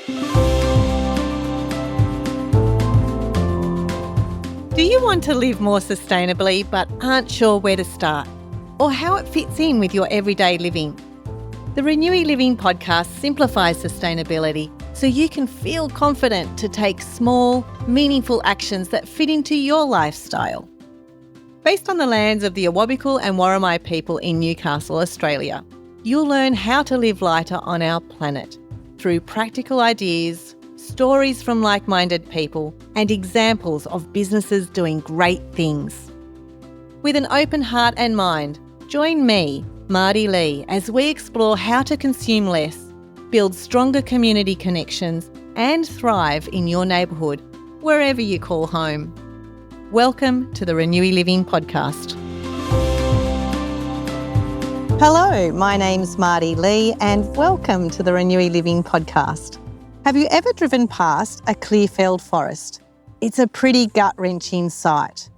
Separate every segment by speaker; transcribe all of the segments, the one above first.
Speaker 1: Do you want to live more sustainably but aren't sure where to start or how it fits in with your everyday living? The ReNewy Living Podcast simplifies sustainability so you can feel confident to take small, meaningful actions that fit into your lifestyle. Based on the lands of the Awabakal and Worimi people in Newcastle, Australia, you'll learn how to live lighter on our planet through practical ideas, stories from like-minded people, and examples of businesses doing great things. With an open heart and mind, join me, Marty Lee, as we explore how to consume less, build stronger community connections, and thrive in your neighbourhood, wherever you call home. Welcome to the ReNewy Living Podcast. Hello, my name's Marty Lee, and welcome to the ReNewy Living Podcast. Have you ever driven past a clear-felled forest? It's a pretty gut-wrenching sight.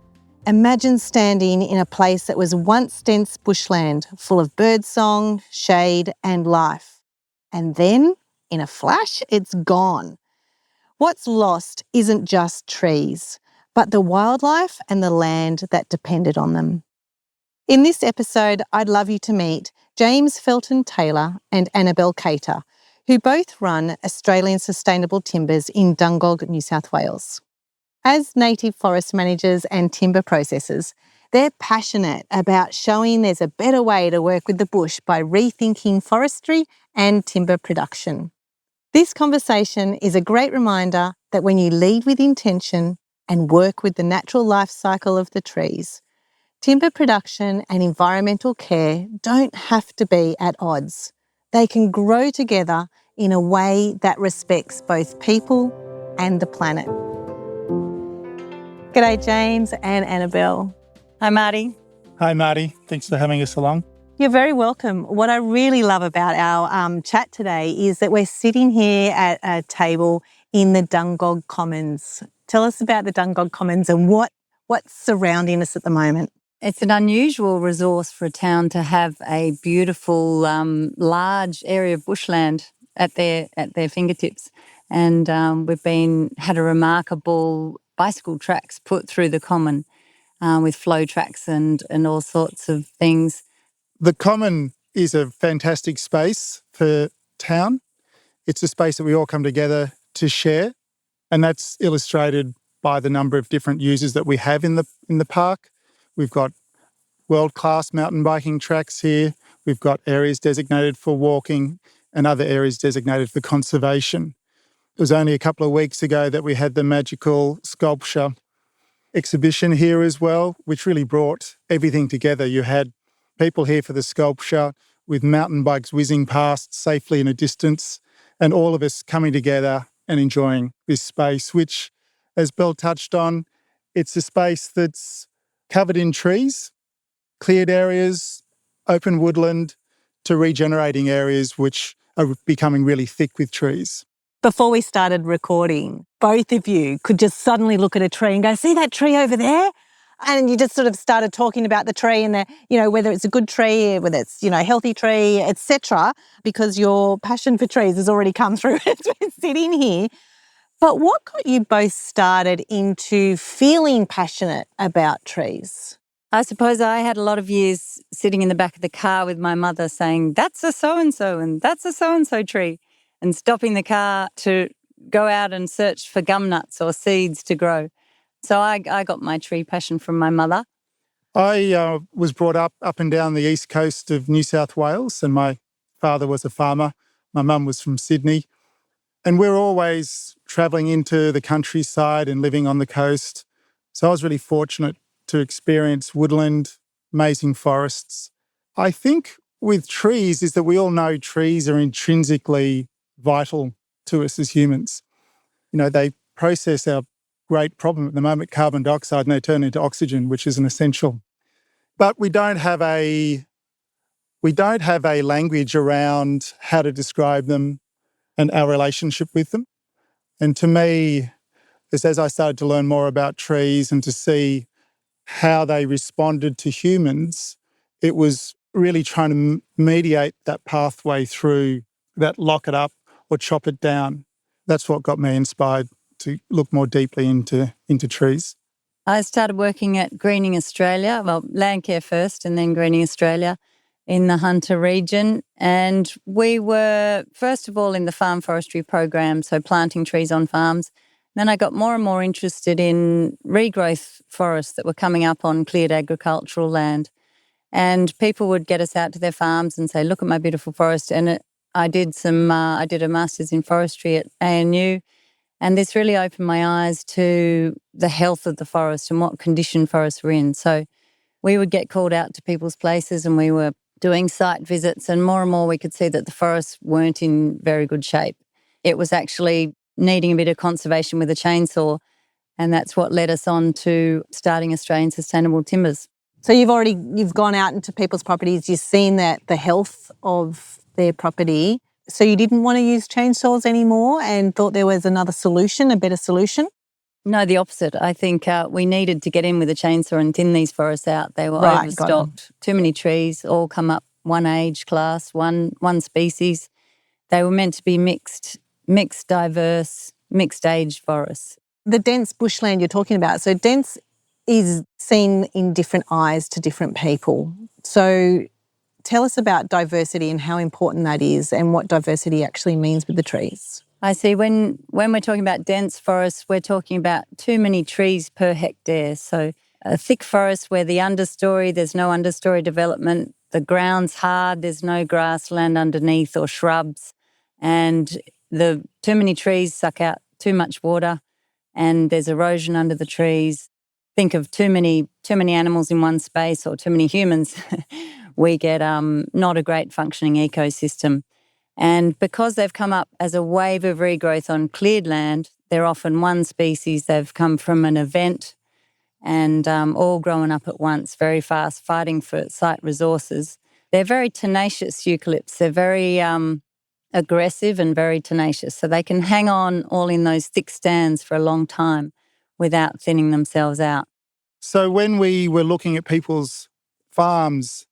Speaker 1: Imagine standing in a place that was once dense bushland, full of birdsong, shade and life. And then, in a flash, it's gone. What's lost isn't just trees, but the wildlife and the land that depended on them. In this episode, I'd love you to meet James Felton-Taylor and Annabelle, who both run Australian Sustainable Timbers in Dungog, New South Wales. As native forest managers and timber processors, they're passionate about showing there's a better way to work with the bush by rethinking forestry and timber production. This conversation is a great reminder that when you lead with intention and work with the natural life cycle of the trees, timber production and environmental care don't have to be at odds. They can grow together in a way that respects both people and the planet. G'day, James and Annabelle. Hi, Marty.
Speaker 2: Hi, Marty. Thanks for having us along.
Speaker 1: You're very welcome. What I really love about our chat today is that we're sitting here at a table in the Dungog Commons. Tell us about the Dungog Commons and what's surrounding us at the moment.
Speaker 3: It's an unusual resource for a town to have a beautiful, large area of bushland at their fingertips, and we've had a remarkable bicycle tracks put through the common with flow tracks and all sorts of things.
Speaker 2: The common is a fantastic space for town. It's a space that we all come together to share, and that's illustrated by the number of different users that we have in the park. We've got world-class mountain biking tracks here. We've got areas designated for walking and other areas designated for conservation. It was only a couple of weeks ago that we had the magical sculpture exhibition here as well, which really brought everything together. You had people here for the sculpture with mountain bikes whizzing past safely in a distance, and all of us coming together and enjoying this space, which, as Belle touched on, it's a space that's covered in trees, cleared areas, open woodland, to regenerating areas which are becoming really thick with trees.
Speaker 1: Before we started recording, both of you could just suddenly look at a tree and go, see that tree over there? And you just sort of started talking about the tree and whether it's a good tree, whether it's, a healthy tree, etc., because your passion for trees has already come through. It's been sitting here. But what got you both started into feeling passionate about trees?
Speaker 3: I suppose I had a lot of years sitting in the back of the car with my mother saying, that's a so-and-so and that's a so-and-so tree, and stopping the car to go out and search for gum nuts or seeds to grow. So I got my tree passion from my mother.
Speaker 2: I was brought up and down the east coast of New South Wales, and my father was a farmer. My mum was from Sydney. And we're always travelling into the countryside and living on the coast. So I was really fortunate to experience woodland, amazing forests. I think with trees is that we all know trees are intrinsically vital to us as humans. They process our great problem at the moment, carbon dioxide, and they turn into oxygen, which is an essential. But we don't have a language around how to describe them and our relationship with them. And to me, as I started to learn more about trees and to see how they responded to humans, it was really trying to mediate that pathway through that lock it up or chop it down. that's what got me inspired to look more deeply into trees.
Speaker 3: I started working at Greening Australia, well, Landcare first and then Greening Australia in the Hunter region. And we were, first of all, in the farm forestry program, so planting trees on farms. Then I got more and more interested in regrowth forests that were coming up on cleared agricultural land. And people would get us out to their farms and say, look at my beautiful forest. And I did a master's in forestry at ANU. And this really opened my eyes to the health of the forest and what condition forests were in. So we would get called out to people's places and we were doing site visits, and more we could see that the forests weren't in very good shape. It was actually needing a bit of conservation with a chainsaw, and that's what led us on to starting Australian Sustainable Timbers.
Speaker 1: So you've gone out into people's properties, you've seen that the health of their property. So you didn't want to use chainsaws anymore and thought there was another solution, a better solution?
Speaker 3: No, the opposite. I think we needed to get in with a chainsaw and thin these forests out. They were overstocked, too many trees, all come up one age class, one species. They were meant to be mixed, diverse, mixed age forests.
Speaker 1: The dense bushland you're talking about, so dense is seen in different eyes to different people. So tell us about diversity and how important that is and what diversity actually means with the trees.
Speaker 3: I see. When we're talking about dense forests, we're talking about too many trees per hectare. So a thick forest where there's no understory development, the ground's hard, there's no grassland underneath or shrubs, and the too many trees suck out too much water and there's erosion under the trees. Think of too many animals in one space or too many humans, we get not a great functioning ecosystem. And because they've come up as a wave of regrowth on cleared land, they're often one species. They've come from an event and all growing up at once, very fast, fighting for site resources. They're very tenacious eucalypts. They're very aggressive and very tenacious. So they can hang on all in those thick stands for a long time without thinning themselves out.
Speaker 2: So when we were looking at people's farms,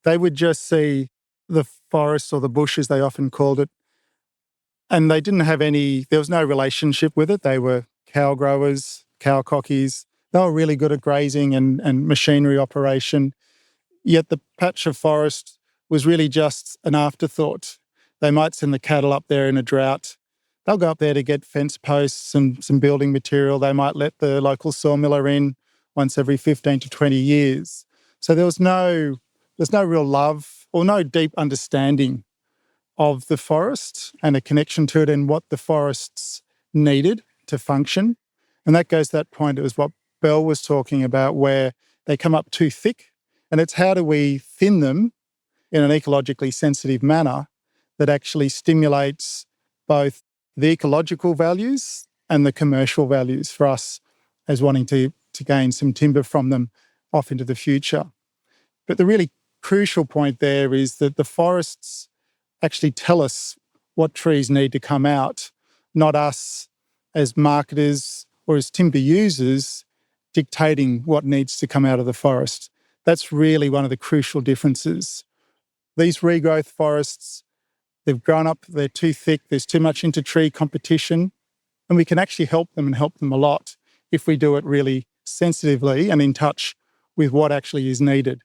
Speaker 2: they would just see the forest or the bush, as they often called it, and they didn't have there was no relationship with it. They were cow growers, cow cockies. They were really good at grazing and machinery operation, yet the patch of forest was really just an afterthought. They might send the cattle up there in a drought. They'll go up there to get fence posts and some building material. They might let the local sawmiller in once every 15 to 20 years. So there's no real love or no deep understanding of the forest and a connection to it and what the forests needed to function. And that goes to that point, it was what Belle was talking about, where they come up too thick. And it's how do we thin them in an ecologically sensitive manner that actually stimulates both the ecological values and the commercial values for us as wanting to gain some timber from them off into the future. But the really crucial point there is that the forests actually tell us what trees need to come out, not us as marketers or as timber users dictating what needs to come out of the forest. That's really one of the crucial differences. These regrowth forests, they've grown up, they're too thick, there's too much inter-tree competition, and we can actually help them and help them a lot if we do it really sensitively and in touch with what actually is needed.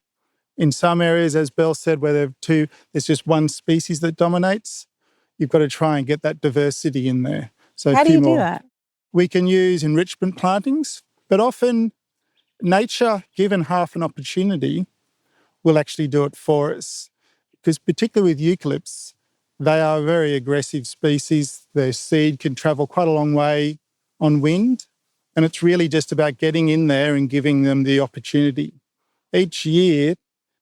Speaker 2: In some areas, as Belle said, where there's just one species that dominates, you've got to try and get that diversity in there. So
Speaker 1: how do you do that?
Speaker 2: We can use enrichment plantings, but often nature, given half an opportunity, will actually do it for us. Because particularly with eucalypts, they are a very aggressive species. Their seed can travel quite a long way on wind, and it's really just about getting in there and giving them the opportunity. Each year,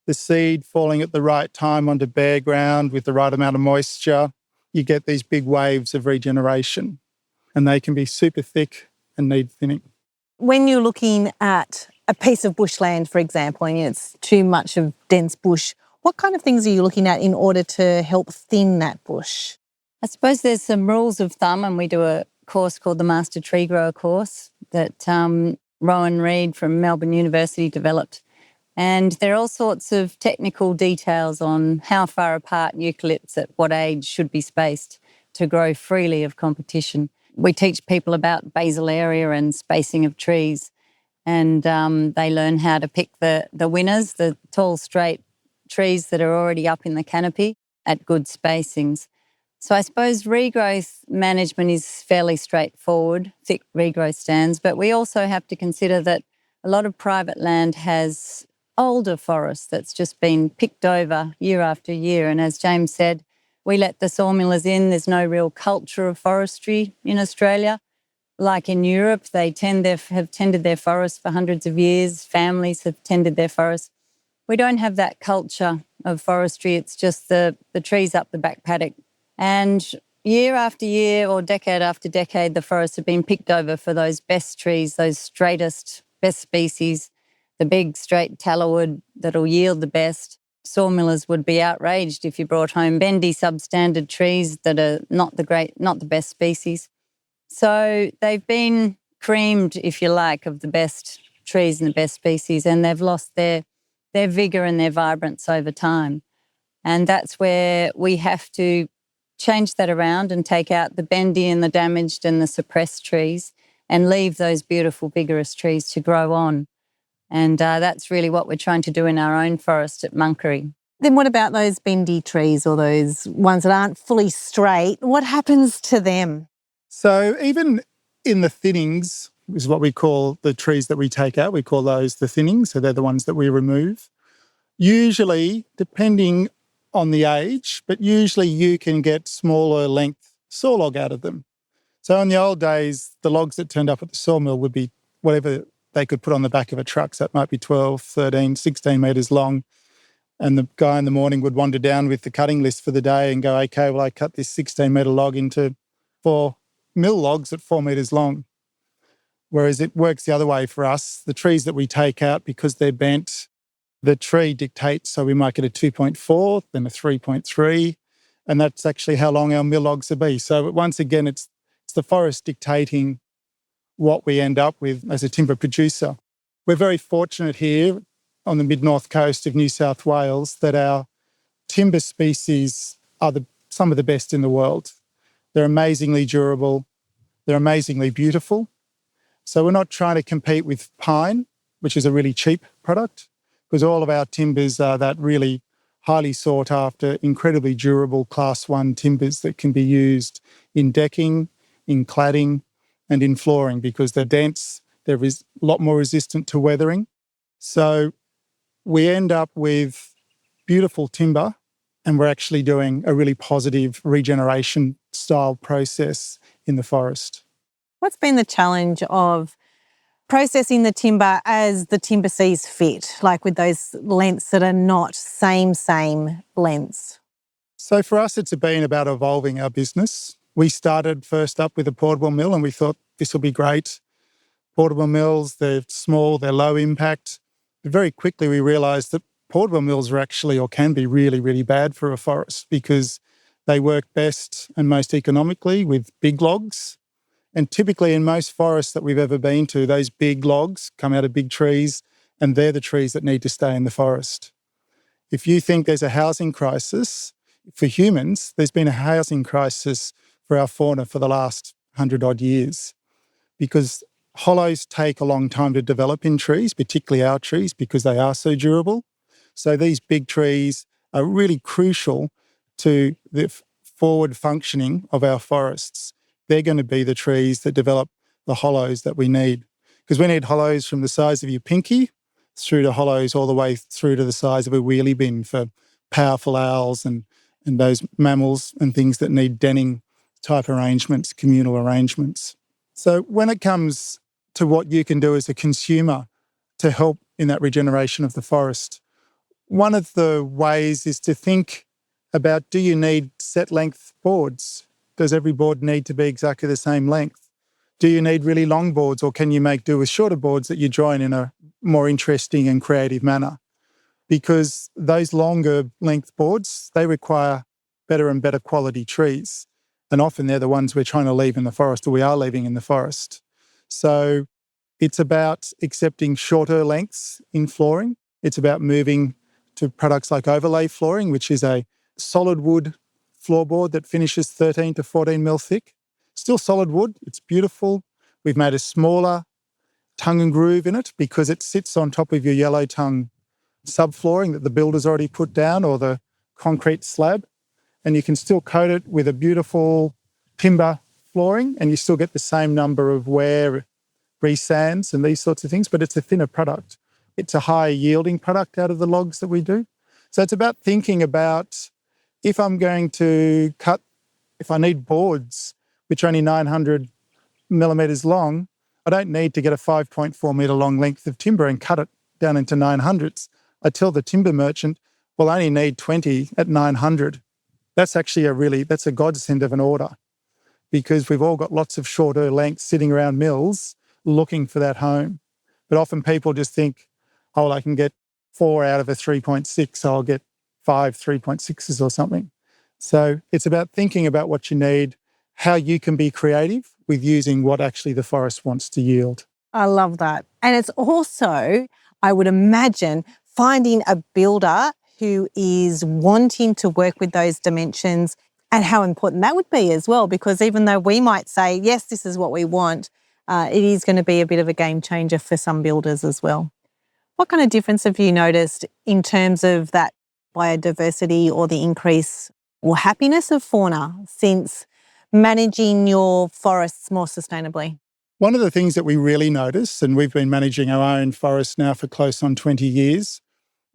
Speaker 2: the seed falling at the right time onto bare ground with the right amount of moisture, you get these big waves of regeneration, and they can be super thick and need thinning.
Speaker 1: When you're looking at a piece of bushland, for example, and it's too much of dense bush, what kind of things are you looking at in order to help thin that bush?
Speaker 3: I suppose there's some rules of thumb, and we do a course called the Master Tree Grower course that Rowan Reid from Melbourne University developed. And there are all sorts of technical details on how far apart eucalypts at what age should be spaced. to grow freely of competition. We teach people about basal area and spacing of trees, and they learn how to pick the winners, the tall, straight trees that are already up in the canopy at good spacings. So I suppose regrowth management is fairly straightforward, thick regrowth stands, but we also have to consider that a lot of private land has older forest that's just been picked over year after year. And as James said, we let the sawmillers in. There's no real culture of forestry in Australia. Like in Europe, they have tended their forests for hundreds of years. Families have tended their forests. We don't have that culture of forestry. It's just the trees up the back paddock. And year after year or decade after decade, the forests have been picked over for those best trees, those straightest, best species, the big straight tallowood that'll yield the best. Sawmillers would be outraged if you brought home bendy substandard trees that are not the best species. So they've been creamed, if you like, of the best trees and the best species, and they've lost their vigour and their vibrance over time. And that's where we have to change that around and take out the bendy and the damaged and the suppressed trees and leave those beautiful, vigorous trees to grow on. And that's really what we're trying to do in our own forest at Munkery.
Speaker 1: Then what about those bendy trees or those ones that aren't fully straight? What happens to them?
Speaker 2: So even in the thinnings is what we call the trees that we take out. We call those the thinnings. So they're the ones that we remove. Usually, depending on the age, but usually you can get smaller length sawlog out of them. So in the old days, the logs that turned up at the sawmill would be whatever they could put on the back of a truck. So it might be 12, 13, 16 metres long. And the guy in the morning would wander down with the cutting list for the day and go, okay, well, I cut this 16-metre log into 4 mill logs at 4 metres long. Whereas it works the other way for us. The trees that we take out, because they're bent, the tree dictates, so we might get a 2.4, then a 3.3, and that's actually how long our mill logs will be. So once again, it's the forest dictating what we end up with as a timber producer. We're very fortunate here on the mid-north coast of New South Wales that our timber species are some of the best in the world. They're amazingly durable. They're amazingly beautiful. So we're not trying to compete with pine, which is a really cheap product, because all of our timbers are that really highly sought after, incredibly durable Class 1 timbers that can be used in decking, in cladding and in flooring because they're dense, they're a lot more resistant to weathering. So we end up with beautiful timber and we're actually doing a really positive regeneration style process in the forest.
Speaker 1: What's been the challenge of processing the timber as the timber sees fit, like with those lengths that are not same lengths?
Speaker 2: So for us, it's been about evolving our business. We started first up with a portable mill and we thought this will be great. Portable mills, they're small, they're low impact. But very quickly we realised that portable mills are actually or can be really, really bad for a forest because they work best and most economically with big logs. And typically in most forests that we've ever been to, those big logs come out of big trees and they're the trees that need to stay in the forest. If you think there's a housing crisis for humans, there's been a housing crisis for our fauna for the last 100-odd years because hollows take a long time to develop in trees, particularly our trees, because they are so durable. So these big trees are really crucial to the forward functioning of our forests. They're going to be the trees that develop the hollows that we need. Because we need hollows from the size of your pinky through to hollows all the way through to the size of a wheelie bin for powerful owls and those mammals and things that need denning type arrangements, communal arrangements. So when it comes to what you can do as a consumer to help in that regeneration of the forest, one of the ways is to think about, do you need set length boards? Does every board need to be exactly the same length? Do you need really long boards or can you make do with shorter boards that you join in a more interesting and creative manner? Because those longer length boards, they require better and better quality trees. And often they're the ones we're trying to leave in the forest or we are leaving in the forest. So it's about accepting shorter lengths in flooring. It's about moving to products like overlay flooring, which is a solid wood floorboard that finishes 13 to 14 mil thick. Still solid wood. It's beautiful. We've made a smaller tongue and groove in it because it sits on top of your yellow tongue subflooring that the builder's already put down, or the concrete slab. And you can still coat it with a beautiful timber flooring, and you still get the same number of wear, resands and these sorts of things, but it's a thinner product. It's a higher yielding product out of the logs that we do. So it's about thinking about, if I'm going to cut, if I need boards which are only 900 millimetres long, I don't need to get a 5.4 metre long length of timber and cut it down into 900s. I tell the timber merchant, well, I only need 20 at 900. That's actually that's a godsend of an order, because we've all got lots of shorter lengths sitting around mills looking for that home. But often people just think, oh, I can get 4 out of a 3.6, so I'll get 5 3.6s or something. So it's about thinking about what you need, how you can be creative with using what actually the forest wants to yield.
Speaker 1: I love that. And it's also, I would imagine, finding a builder who is wanting to work with those dimensions, and how important that would be as well, because even though we might say, yes, this is what we want, it is going to be a bit of a game changer for some builders as well. What kind of difference have you noticed in terms of that biodiversity or the increase or happiness of fauna since managing your forests more sustainably?
Speaker 2: One of the things that we really notice, and we've been managing our own forest now for close on 20 years,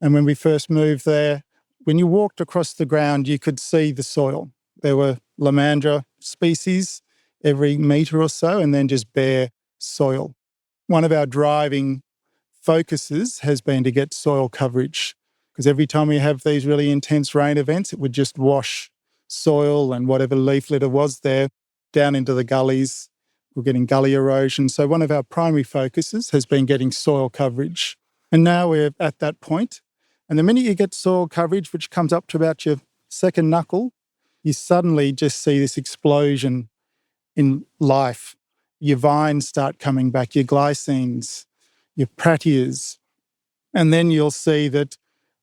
Speaker 2: and when we first moved there, when you walked across the ground, you could see the soil. There were Lomandra species every metre or so, and then just bare soil. One of our driving focuses has been to get soil coverage, because every time we have these really intense rain events, it would just wash soil and whatever leaf litter was there down into the gullies. We're getting gully erosion. So one of our primary focuses has been getting soil coverage. And now we're at that point. And the minute you get soil coverage, which comes up to about your second knuckle, you suddenly just see this explosion in life. Your vines start coming back, your glycines, your pratias. And then you'll see that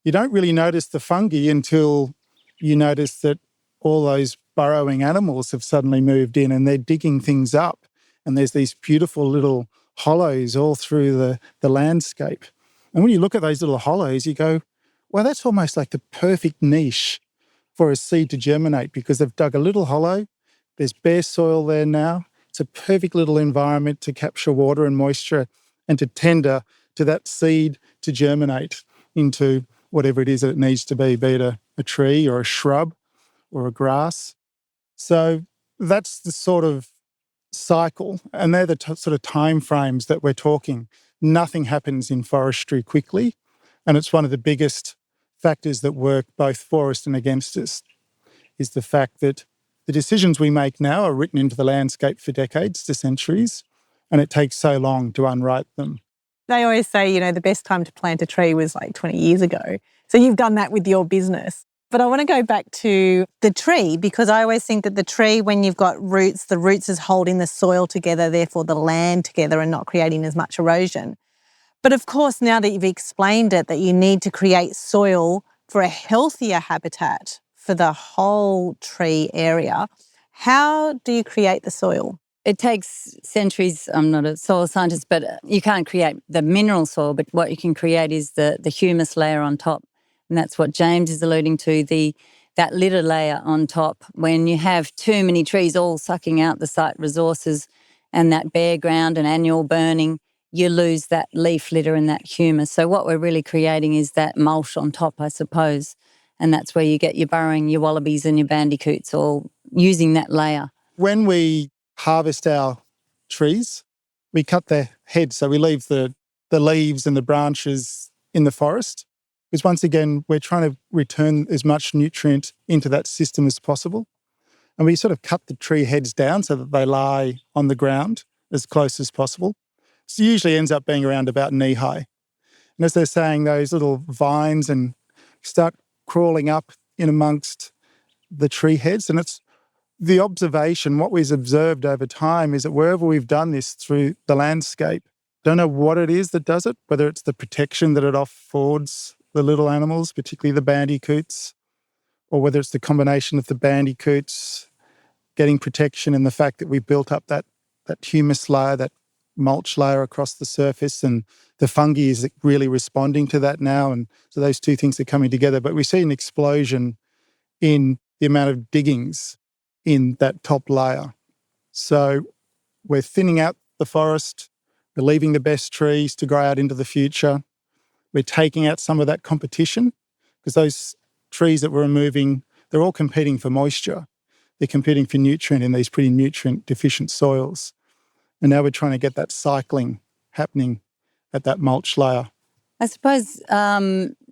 Speaker 2: you don't really notice the fungi until you notice that all those burrowing animals have suddenly moved in and they're digging things up. And there's these beautiful little hollows all through the landscape. And when you look at those little hollows, you go, well, that's almost like the perfect niche for a seed to germinate, because they've dug a little hollow. There's bare soil there now. It's a perfect little environment to capture water and moisture and to tender to that seed to germinate into whatever it is that it needs to be it a tree or a shrub or a grass. So that's the sort of cycle, and they're the sort of time frames that we're talking. Nothing happens in forestry quickly, and it's one of the biggest factors that work both for us and against us, is the fact that the decisions we make now are written into the landscape for decades to centuries, and it takes so long to unwrite them.
Speaker 1: They always say, the best time to plant a tree was like 20 years ago. So you've done that with your business. But I want to go back to the tree, because I always think that the tree, when you've got roots, the roots is holding the soil together, therefore the land together, and not creating as much erosion. But of course, now that you've explained it, that you need to create soil for a healthier habitat for the whole tree area, how do you create the soil?
Speaker 3: It takes centuries. I'm not a soil scientist, but you can't create the mineral soil, but what you can create is the humus layer on top. And that's what James is alluding to, that litter layer on top. When you have too many trees all sucking out the site resources and that bare ground and annual burning, you lose that leaf litter and that humus. So what we're really creating is that mulch on top, I suppose. And that's where you get your burrowing, your wallabies and your bandicoots all using that layer.
Speaker 2: When we harvest our trees, we cut their heads. So we leave the leaves and the branches in the forest, because once again, we're trying to return as much nutrient into that system as possible. And we sort of cut the tree heads down so that they lie on the ground as close as possible. So it usually ends up being around about knee high. And as they're saying, those little vines and start crawling up in amongst the tree heads. And it's the observation, what we've observed over time is that wherever we've done this through the landscape, don't know what it is that does it, whether it's the protection that it affords the little animals, particularly the bandicoots, or whether it's the combination of the bandicoots, getting protection and the fact that we built up that humus layer, that mulch layer across the surface, and the fungi is really responding to that now. And so those two things are coming together. But we see an explosion in the amount of diggings in that top layer. So we're thinning out the forest, we're leaving the best trees to grow out into the future. We're taking out some of that competition because those trees that we're removing, they're all competing for moisture. They're competing for nutrient in these pretty nutrient deficient soils. And now we're trying to get that cycling happening at that mulch layer.
Speaker 3: I suppose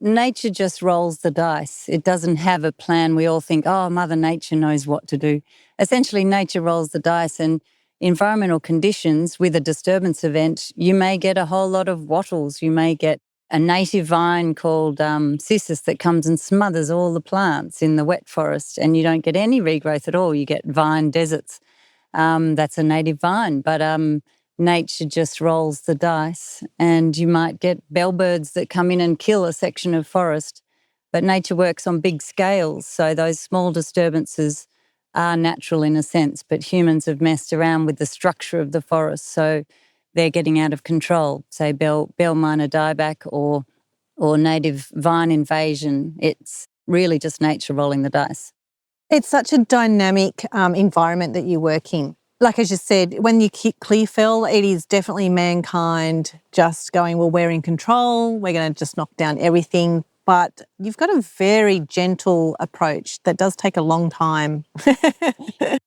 Speaker 3: nature just rolls the dice. It doesn't have a plan. We all think, oh, Mother Nature knows what to do. Essentially, nature rolls the dice, and environmental conditions with a disturbance event, you may get a whole lot of wattles. You may get a native vine called cissus that comes and smothers all the plants in the wet forest, and you don't get any regrowth at all. You get vine deserts. That's a native vine, but nature just rolls the dice, and you might get bellbirds that come in and kill a section of forest. But nature works on big scales, so those small disturbances are natural in a sense, but humans have messed around with the structure of the forest, so they're getting out of control. Say bell miner dieback or native vine invasion. It's really just nature rolling the dice.
Speaker 1: It's such a dynamic environment that you work in. Like as you said, when you clear fell, it is definitely mankind just going, well, we're in control, we're going to just knock down everything. But you've got a very gentle approach that does take a long time.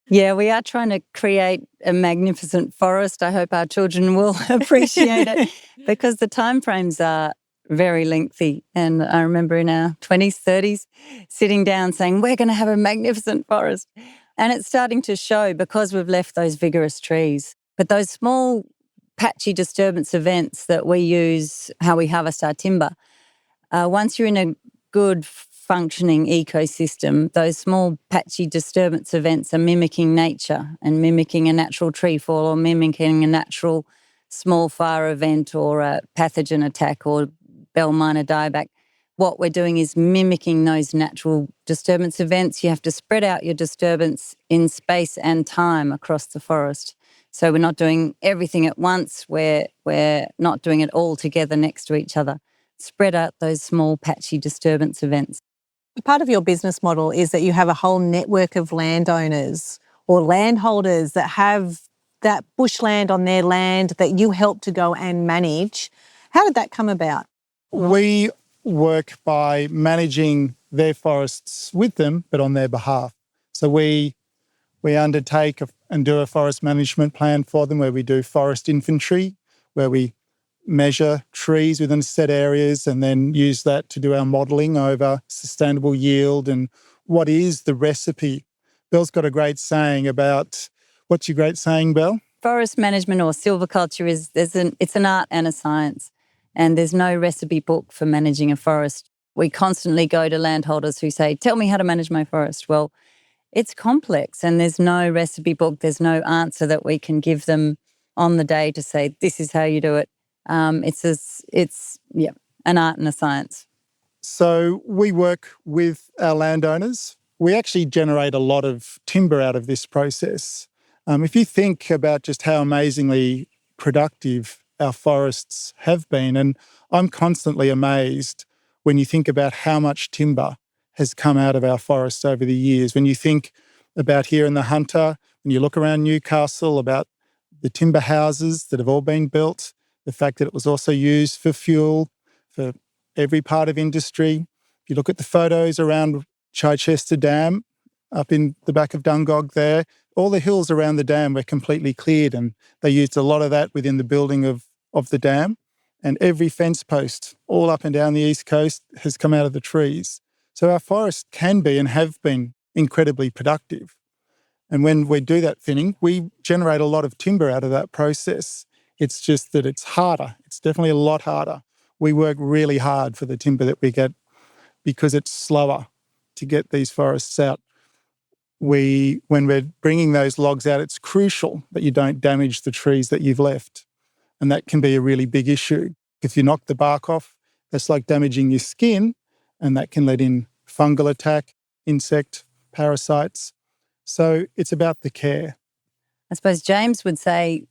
Speaker 3: Yeah, we are trying to create a magnificent forest. I hope our children will appreciate it because the timeframes are very lengthy. And I remember in our 20s, 30s, sitting down saying, we're going to have a magnificent forest. And it's starting to show because we've left those vigorous trees. But those small patchy disturbance events that we use, how we harvest our timber, once you're in a good functioning ecosystem, those small patchy disturbance events are mimicking nature and mimicking a natural tree fall or mimicking a natural small fire event or a pathogen attack or bell miner dieback. What we're doing is mimicking those natural disturbance events. You have to spread out your disturbance in space and time across the forest. So we're not doing everything at once. We're not doing it all together next to each other. Spread out those small patchy disturbance events.
Speaker 1: Part of your business model is that you have a whole network of landowners or landholders that have that bushland on their land that you help to go and manage. How did that come about?
Speaker 2: We work by managing their forests with them, but on their behalf. So we undertake and do a forest management plan for them where we do forest inventory, where we measure trees within set areas and then use that to do our modelling over sustainable yield and what is the recipe. Belle's got a great saying about, what's your great saying, Belle?
Speaker 3: Forest management or silviculture it's an art and a science, and there's no recipe book for managing a forest. We constantly go to landholders who say, tell me how to manage my forest. Well, it's complex and there's no recipe book, there's no answer that we can give them on the day to say, this is how you do it. It's an art and a science.
Speaker 2: So we work with our landowners. We actually generate a lot of timber out of this process. If you think about just how amazingly productive our forests have been, and I'm constantly amazed when you think about how much timber has come out of our forests over the years. When you think about here in the Hunter, when you look around Newcastle, about the timber houses that have all been built, the fact that it was also used for fuel for every part of industry. If you look at the photos around Chichester Dam, up in the back of Dungog there, all the hills around the dam were completely cleared and they used a lot of that within the building of the dam. And every fence post all up and down the east coast has come out of the trees. So our forests can be and have been incredibly productive. And when we do that thinning, we generate a lot of timber out of that process. It's just that it's harder. It's definitely a lot harder. We work really hard for the timber that we get because it's slower to get these forests out. When we're bringing those logs out, it's crucial that you don't damage the trees that you've left. And that can be a really big issue. If you knock the bark off, that's like damaging your skin, and that can let in fungal attack. insect parasites. So it's about the care.
Speaker 3: I suppose James would say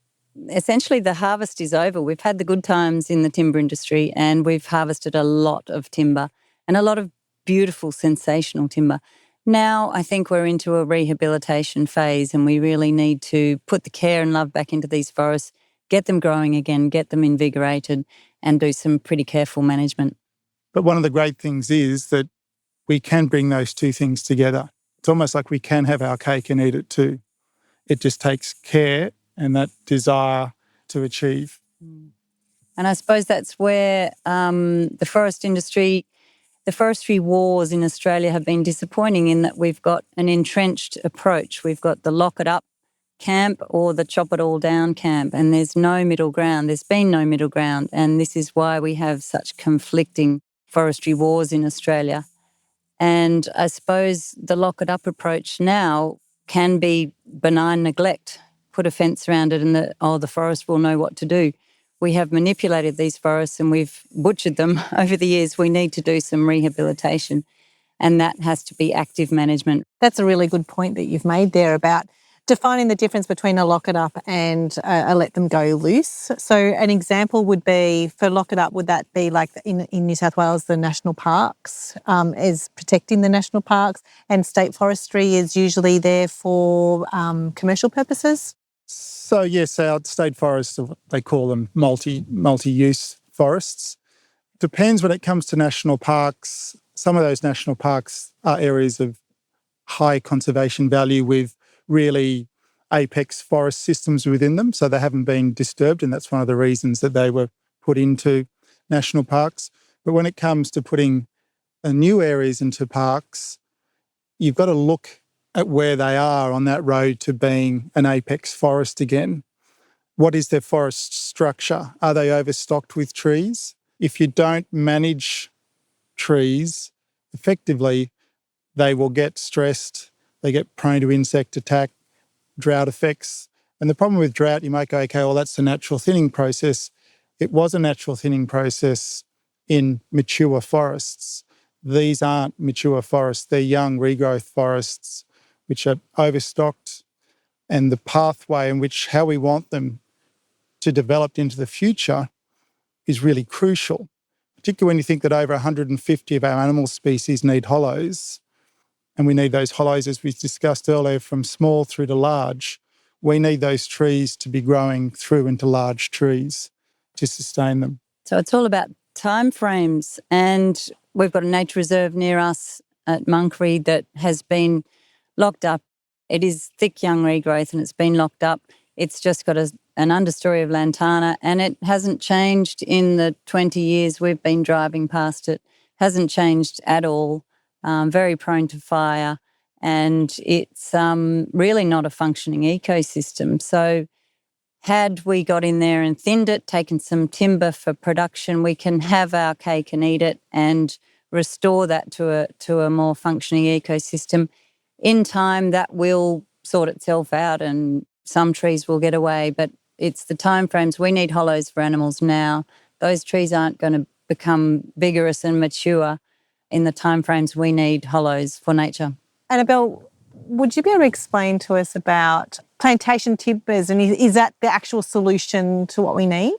Speaker 3: essentially the harvest is over. We've had the good times in the timber industry and we've harvested a lot of timber and a lot of beautiful, sensational timber. Now I think we're into a rehabilitation phase and we really need to put the care and love back into these forests, get them growing again, get them invigorated and do some pretty careful management.
Speaker 2: But one of the great things is that we can bring those two things together. It's almost like we can have our cake and eat it too. It just takes care and that desire to achieve.
Speaker 3: And I suppose that's where the forest industry, the forestry wars in Australia have been disappointing in that we've got an entrenched approach. We've got the lock it up camp or the chop it all down camp, and there's no middle ground. There's been no middle ground, and this is why we have such conflicting forestry wars in Australia. And I suppose the lock it up approach now can be benign neglect. Put a fence around it and the forest will know what to do. We have manipulated these forests and we've butchered them over the years. We need to do some rehabilitation and that has to be active management.
Speaker 1: That's a really good point that you've made there about defining the difference between a lock it up and a let them go loose. So an example would be for lock it up, would that be like in New South Wales, the national parks is protecting the national parks and state forestry is usually there for commercial purposes?
Speaker 2: So yes, our state forests, they call them multi-use forests. Depends when it comes to national parks. Some of those national parks are areas of high conservation value with really apex forest systems within them, so they haven't been disturbed, and that's one of the reasons that they were put into national parks. But when it comes to putting new areas into parks, you've got to look at where they are on that road to being an apex forest again. What is their forest structure? Are they overstocked with trees? If you don't manage trees effectively, they will get stressed, they get prone to insect attack, drought effects. And the problem with drought, you might go, okay, well, that's a natural thinning process. It was a natural thinning process in mature forests. These aren't mature forests, they're young regrowth forests which are overstocked, and the pathway in which how we want them to develop into the future is really crucial, particularly when you think that over 150 of our animal species need hollows, and we need those hollows, as we discussed earlier, from small through to large. We need those trees to be growing through into large trees to sustain them.
Speaker 3: So it's all about timeframes, and we've got a nature reserve near us at Moncrief that has been locked up. It is thick young regrowth and it's been locked up. It's just got an understory of lantana and it hasn't changed in the 20 years we've been driving past it. Hasn't changed at all. Very prone to fire and it's really not a functioning ecosystem. So had we got in there and thinned it, taken some timber for production, we can have our cake and eat it and restore that to a more functioning ecosystem. In time, that will sort itself out and some trees will get away, but it's the timeframes. We need hollows for animals now. Those trees aren't going to become vigorous and mature in the timeframes we need hollows for nature.
Speaker 1: Annabelle, would you be able to explain to us about plantation timbers and is that the actual solution to what we need?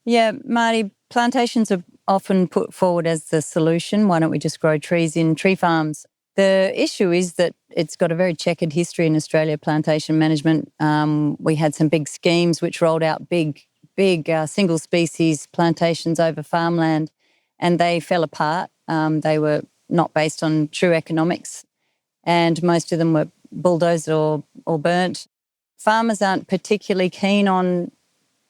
Speaker 3: Yeah, Marty, plantations are often put forward as the solution. Why don't we just grow trees in tree farms? The issue is that it's got a very checkered history in Australia, plantation management. We had some big schemes which rolled out big single species plantations over farmland and they fell apart. They were not based on true economics and most of them were bulldozed or burnt. Farmers aren't particularly keen on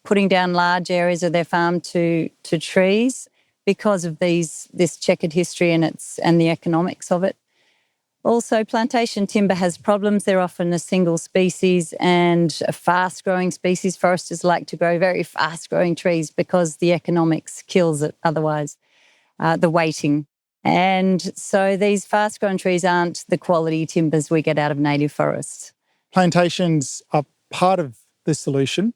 Speaker 3: putting down large areas of their farm to trees because of this checkered history and the economics of it. Also, plantation timber has problems. They're often a single species and a fast-growing species. Foresters like to grow very fast-growing trees because the economics kills it otherwise, the weighting. And so these fast-growing trees aren't the quality timbers we get out of native forests.
Speaker 2: Plantations are part of the solution,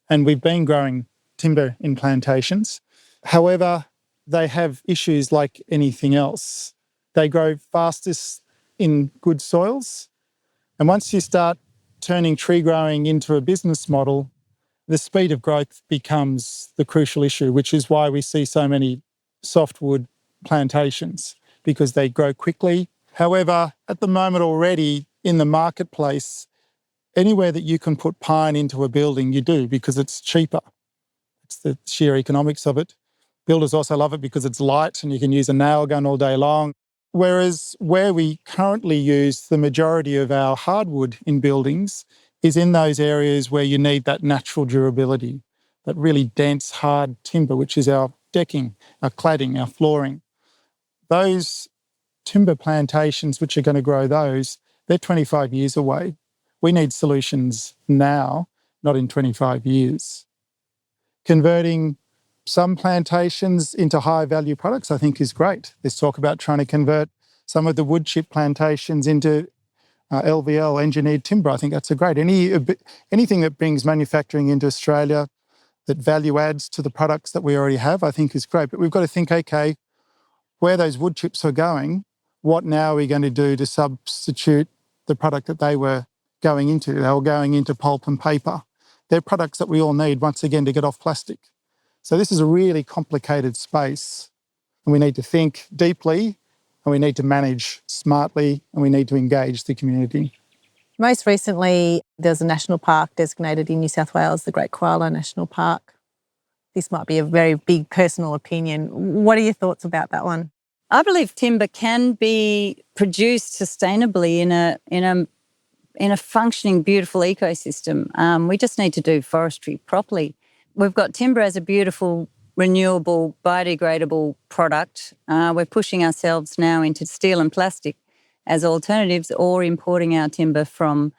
Speaker 2: and we've been growing timber in plantations. However, they have issues like anything else. They grow fastest in good soils. And once you start turning tree growing into a business model, the speed of growth becomes the crucial issue, which is why we see so many softwood plantations, because they grow quickly. However, at the moment already in the marketplace, anywhere that you can put pine into a building, you do, because it's cheaper. It's the sheer economics of it. Builders also love it because it's light and you can use a nail gun all day long. Whereas where we currently use the majority of our hardwood in buildings is in those areas where you need that natural durability, that really dense, hard timber, which is our decking, our cladding, our flooring. Those timber plantations which are going to grow those, they're 25 years away. We need solutions now, not in 25 years. Converting some plantations into high-value products, I think, is great. There's talk about trying to convert some of the wood chip plantations into LVL, engineered timber. I think that's a great. Anything that brings manufacturing into Australia that value adds to the products that we already have, I think is great. But we've got to think, okay, where those wood chips are going, what now are we going to do to substitute the product that they were going into? They were going into pulp and paper. They're products that we all need, once again, to get off plastic. So this is a really complicated space, and we need to think deeply, and we need to manage smartly, and we need to engage the community.
Speaker 1: Most recently, there's a national park designated in New South Wales, the Great Koala National Park. This might be a very big personal opinion. What are your thoughts about that one?
Speaker 3: I believe timber can be produced sustainably in a functioning, beautiful ecosystem. We just need to do forestry properly. We've got timber as a beautiful, renewable, biodegradable product. We're pushing ourselves now into steel and plastic as alternatives, or importing our timber from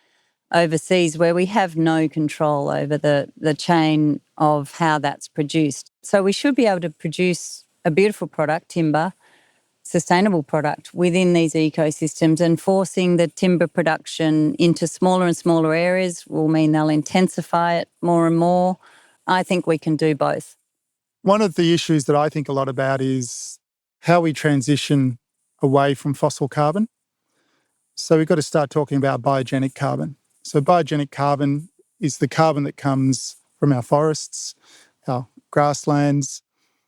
Speaker 3: overseas where we have no control over the chain of how that's produced. So we should be able to produce a beautiful product, timber, sustainable product within these ecosystems, and forcing the timber production into smaller and smaller areas will mean they'll intensify it more and more. I think we can do both.
Speaker 2: One of the issues that I think a lot about is how we transition away from fossil carbon. So we've got to start talking about biogenic carbon. So biogenic carbon is the carbon that comes from our forests, our grasslands,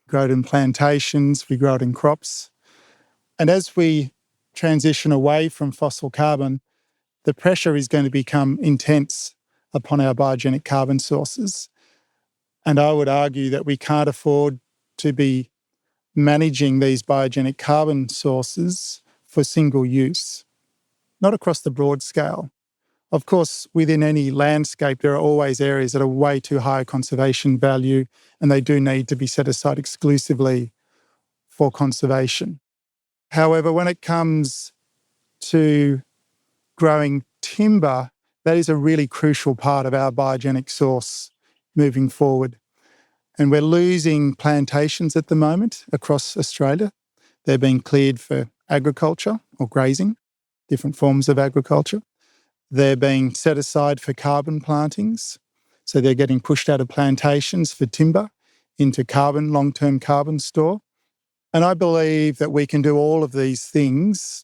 Speaker 2: we grow it in plantations, we grow it in crops. And as we transition away from fossil carbon, the pressure is going to become intense upon our biogenic carbon sources. And I would argue that we can't afford to be managing these biogenic carbon sources for single use, not across the broad scale. Of course, within any landscape, there are always areas that are way too high conservation value, and they do need to be set aside exclusively for conservation. However, when it comes to growing timber, that is a really crucial part of our biogenic source moving forward. And we're losing plantations at the moment across Australia. They're being cleared for agriculture or grazing, different forms of agriculture. They're being set aside for carbon plantings. So they're getting pushed out of plantations for timber into carbon, long-term carbon store. And I believe that we can do all of these things,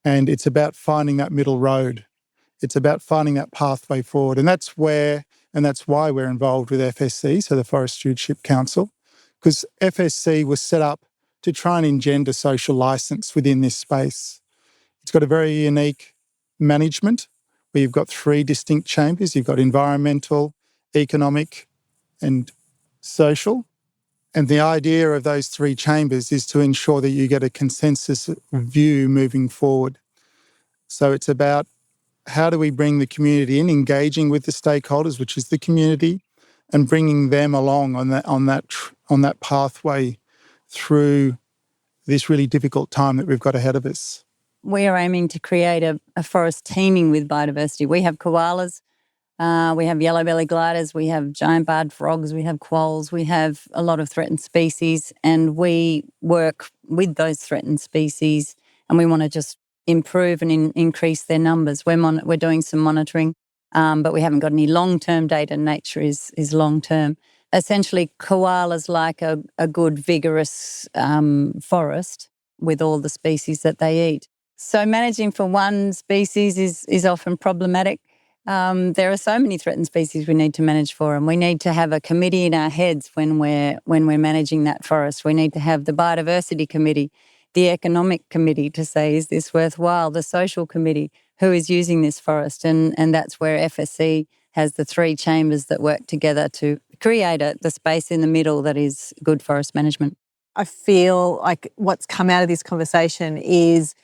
Speaker 2: and it's about finding that middle road. It's about finding that pathway forward. And that's why we're involved with FSC, so the Forest Stewardship Council, because FSC was set up to try and engender social licence within this space. It's got a very unique management where you've got three distinct chambers. You've got environmental, economic and social. And the idea of those three chambers is to ensure that you get a consensus view moving forward. So it's about how do we bring the community in, engaging with the stakeholders, which is the community, and bringing them along on that pathway through this really difficult time that we've got ahead of us.
Speaker 3: We are aiming to create a forest teeming with biodiversity. We have koalas, we have yellow-bellied gliders, we have giant-barred frogs, we have quolls, we have a lot of threatened species, and we work with those threatened species, and we want to just improve and increase their numbers. We're doing some monitoring, but we haven't got any long-term data. Nature is long-term. Essentially, koalas like a good, vigorous forest with all the species that they eat. So managing for one species is often problematic. There are so many threatened species we need to manage for, and we need to have a committee in our heads when we're managing that forest. We need to have the biodiversity committee, the economic committee to say, is this worthwhile? The social committee, who is using this forest? And that's where FSC has the three chambers that work together to create the space in the middle that is good forest management.
Speaker 1: I feel like what's come out of this conversation is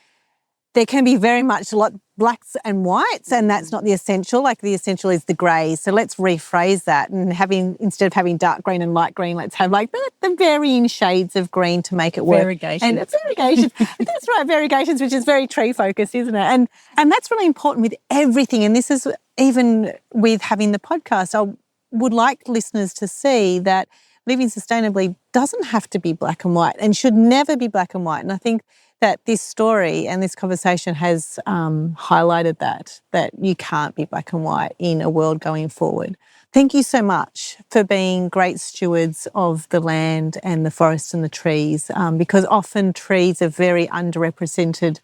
Speaker 1: there can be very much a lot blacks and whites, and that's not the essential. Like the essential is the grey. So let's rephrase that, and instead of having dark green and light green, let's have like the varying shades of green to make it work.
Speaker 3: Variegation.
Speaker 1: And variegation. That's right, variegations, which is very tree focused, isn't it? And that's really important with everything. And this is even with having the podcast. I would like listeners to see that living sustainably doesn't have to be black and white and should never be black and white. And I think that this story and this conversation has highlighted that you can't be black and white in a world going forward. Thank you so much for being great stewards of the land and the forests and the trees, because often trees are very underrepresented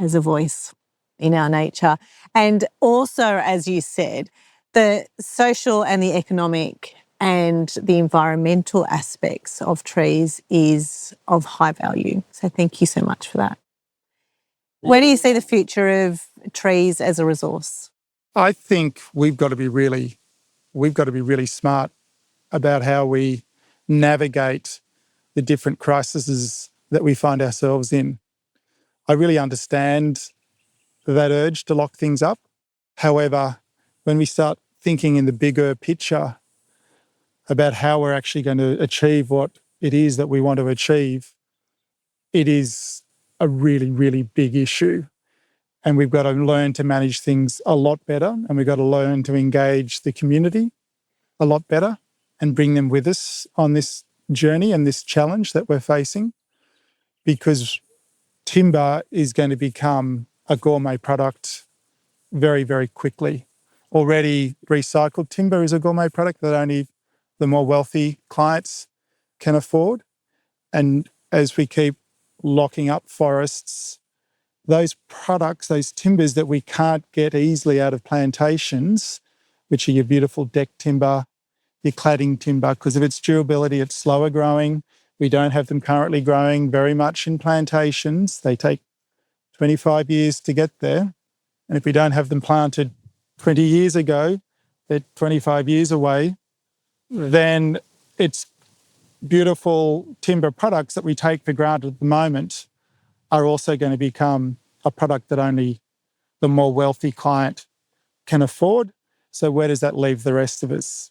Speaker 1: as a voice in our nature. And also, as you said, the social and the economic and the environmental aspects of trees is of high value. So thank you so much for that. Where do you see the future of trees as a resource?
Speaker 2: I think we've got to be really smart about how we navigate the different crises that we find ourselves in. I really understand that urge to lock things up. However, when we start thinking in the bigger picture about how we're actually going to achieve what it is that we want to achieve, it is a really, really big issue. And we've got to learn to manage things a lot better, and we've got to learn to engage the community a lot better and bring them with us on this journey and this challenge that we're facing, because timber is going to become a gourmet product very, very quickly. Already recycled timber is a gourmet product that only the more wealthy clients can afford. And as we keep locking up forests, those products, those timbers that we can't get easily out of plantations, which are your beautiful deck timber, your cladding timber, because of its durability, it's slower growing. We don't have them currently growing very much in plantations. They take 25 years to get there. And if we don't have them planted 20 years ago, they're 25 years away. Then it's beautiful timber products that we take for granted at the moment are also going to become a product that only the more wealthy client can afford. So where does that leave the rest of us?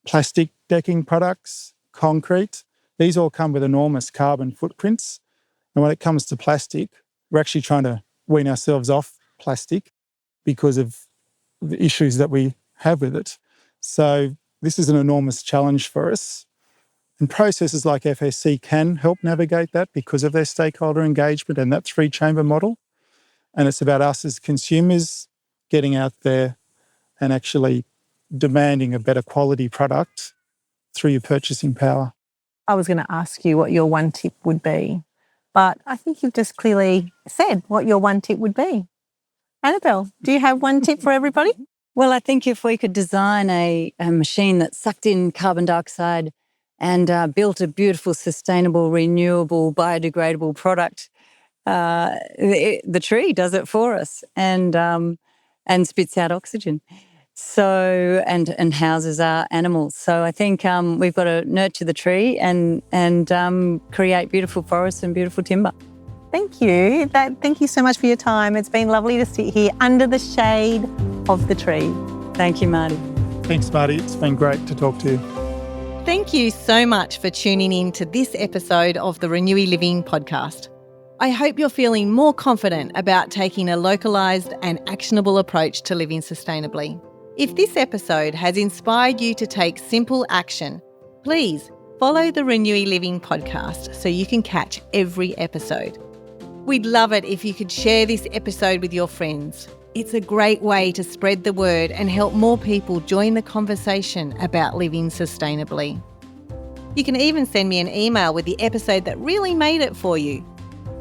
Speaker 2: Plastic decking products, concrete, these all come with enormous carbon footprints. And when it comes to plastic, we're actually trying to wean ourselves off plastic because of the issues that we have with it. So this is an enormous challenge for us. And processes like FSC can help navigate that because of their stakeholder engagement and that three-chamber model. And it's about us as consumers getting out there and actually demanding a better quality product through your purchasing power.
Speaker 1: I was going to ask you what your one tip would be, but I think you've just clearly said what your one tip would be. Annabelle, do you have one tip for everybody?
Speaker 3: Well, I think if we could design a machine that sucked in carbon dioxide and built a beautiful, sustainable, renewable, biodegradable product, the tree does it for us and spits out oxygen. So and houses our animals. So I think we've got to nurture the tree and create beautiful forests and beautiful timber.
Speaker 1: Thank you. Thank you so much for your time. It's been lovely to sit here under the shade of the tree.
Speaker 3: Thank you, Marty.
Speaker 2: Thanks, Marty. It's been great to talk to you.
Speaker 1: Thank you so much for tuning in to this episode of the ReNewy Living Podcast. I hope you're feeling more confident about taking a localised and actionable approach to living sustainably. If this episode has inspired you to take simple action, please follow the ReNewy Living Podcast so you can catch every episode. We'd love it if you could share this episode with your friends. It's a great way to spread the word and help more people join the conversation about living sustainably. You can even send me an email with the episode that really made it for you.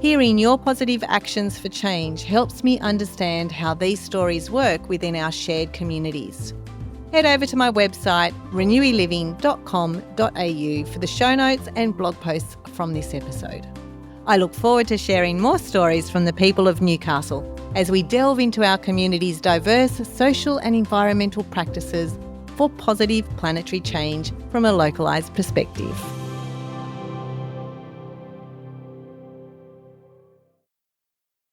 Speaker 1: Hearing your positive actions for change helps me understand how these stories work within our shared communities. Head over to my website, renewyliving.com.au, for the show notes and blog posts from this episode. I look forward to sharing more stories from the people of Newcastle as we delve into our community's diverse social and environmental practices for positive planetary change from a localised perspective.